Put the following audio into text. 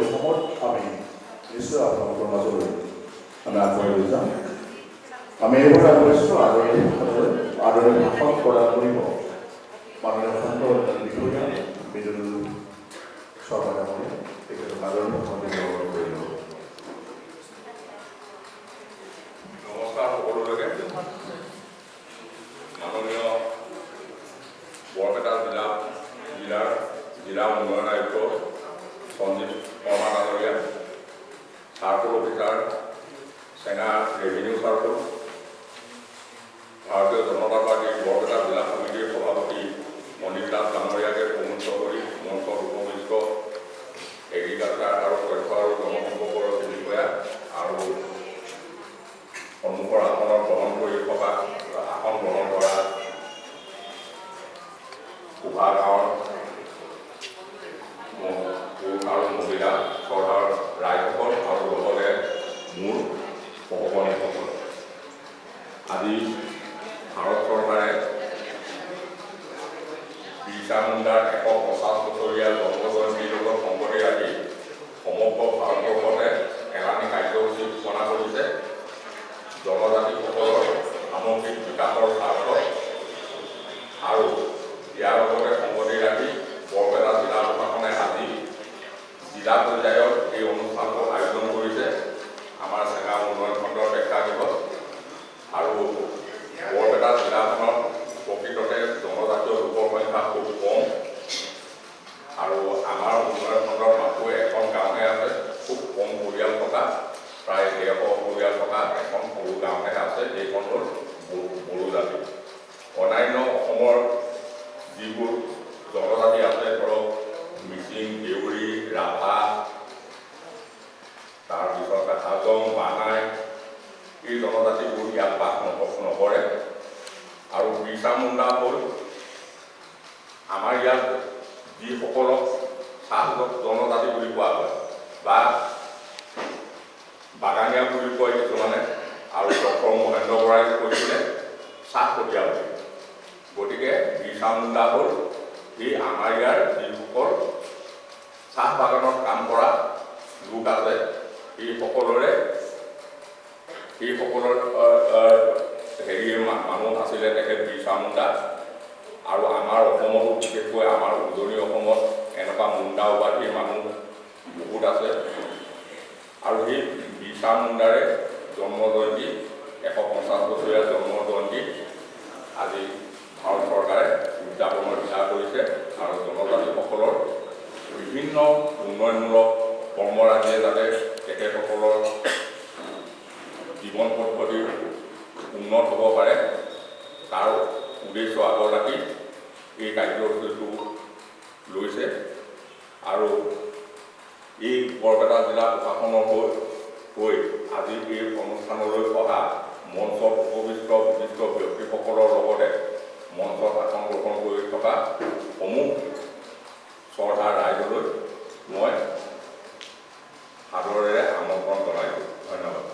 পৰৱৰ্তী সময়ত আমি নিশ্চয় আপোনালোকৰ মাজলৈ আমি আগবাঢ়ি লৈ যাম। আমি এইবোৰ আগবাঢ়িছোঁ আদৰণি ভাষণ প্ৰদান কৰিব মাননীয় সন্ত বিষয়া মৃদুল শৰ্মা ডাঙৰীয়া তেখেতক আদৰণি ভাষণ দিব। নমস্কাৰ সকলোলৈকে। মাননীয় বৰপেটা জিলা উন্নয়ন আয়ুক্ত সঞ্জীৱ শৰ্মা ডাঙৰীয়া, চাৰ্কল অফিচাৰ চেঙা ৰেভিনিউ চাৰ্কল, ভাৰতীয় জনতা পাৰ্টীৰ বৰপেটা জিলা সমিতিৰ সভাপতি মণিৰ দাস ডাঙৰীয়াকে প্ৰমুখ কৰি মঞ্চত উপবিষ্ট এগ্ৰিকালচাৰ আৰু তথ্য আৰু জনসম্পৰ্কৰ বিষয়া আৰু সন্মুখৰ আসনত গ্ৰহণ কৰি থকা আসন গ্ৰহণ কৰা উভা গাঁৱৰ পুৰুষ আৰু মহিলা চৰকাৰ ৰাইজসকল আৰু লগতে মোৰ সহকৰ্মীসকল, আজি ভাৰত চৰকাৰে বিৰছা মুণ্ডাৰ 150 বছৰীয়া জন্মজয়ন্তীৰ লগত সংগতি ৰাখি সমগ্ৰ ভাৰতবৰ্ষতে এলানি কাৰ্যসূচী ঘোষণা কৰিছে। জনজাতিসকলৰ সামগ্ৰিক বিকাশৰ স্বাৰ্থত আৰু ইয়াৰ লগতে সংগতি ৰাখি বৰপেটা জিলা প্ৰশাসনে আজি জিলা পৰ্যায়ত এই অনুষ্ঠানটো আয়োজন কৰিছে আমাৰ চেঙা উন্নয়ন খণ্ডৰ প্ৰেক্ষাগৃহত। আৰু বৰপেটা জিলাখনত প্ৰকৃততে জনজাতীয় লোকৰ সংখ্যা খুব কম আৰু আমাৰ উন্নয়ন খণ্ডৰ মাথো এখন গাঁৱহে আছে, খুব কম পৰিয়াল থকা, প্ৰায় 150 পৰিয়াল থকা এখন সৰু গাঁৱহে আছে। এইখন হ'ল বড়ো জাতি। অন্যান্য অসমৰ যিবোৰ জনজাতি আছে, ধৰক মিচিং, দেউৰী, ৰাভা, তাৰপিছত হাজং, বানাই, এই জনজাতিবোৰ ইয়াত বাস নকৰে। আৰু বিৰছা মুণ্ডা হ'ল আমাৰ ইয়াত যিসকলক চাহ জনজাতি বুলি কোৱা হয় বা বাগানীয়া বুলি কয় কিছুমানে, আৰু ডক্টৰ মহেন্দ্ৰ বৰাই কৈছিলে চাহ কটীয়া বুলি। গতিকে বিৰছা মুণ্ডা হ'ল এই আমাৰ ইয়াৰ যিসকল চাহ বাগানত কাম কৰা লোক আছে, এইসকলৰ মানুহ আছিলে তেখেত বিৰছা মুণ্ডা। আৰু আমাৰ অসমতো বিশেষকৈ আমাৰ উজনি অসমত এনেকুৱা মুণ্ডা উপাধিৰ মানুহ বহুত আছে। আৰু সেই বিৰছা মুণ্ডাৰে জন্ম জয়ন্তী 150 বছৰীয়া জন্ম জয়ন্তী আজি ভাৰত চৰকাৰে উদযাপনৰ দিহা কৰিছে। আৰু জনজাতিসকলৰ বিভিন্ন উন্নয়নমূলক কৰ্মৰাজিয়ে যাতে তেখেতসকলৰ জীৱন পদ্ধতি উন্নত হ'ব পাৰে তাৰ উদ্দেশ্য আগত ৰাখি এই কাৰ্যসূচীটো লৈছে। আৰু এই বৰপেটা জিলা প্ৰশাসনৰ হৈ আজি এই অনুষ্ঠানলৈ অহা মঞ্চত উপবিষ্ট বিশিষ্ট ব্যক্তিসকলৰ লগতে মঞ্চত আসন গ্ৰহণ কৰি থকা সমূহ শ্ৰদ্ধাৰ ৰাইজলৈ মই সাদৰেৰে আমন্ত্ৰণ জনাইছোঁ। ধন্যবাদ।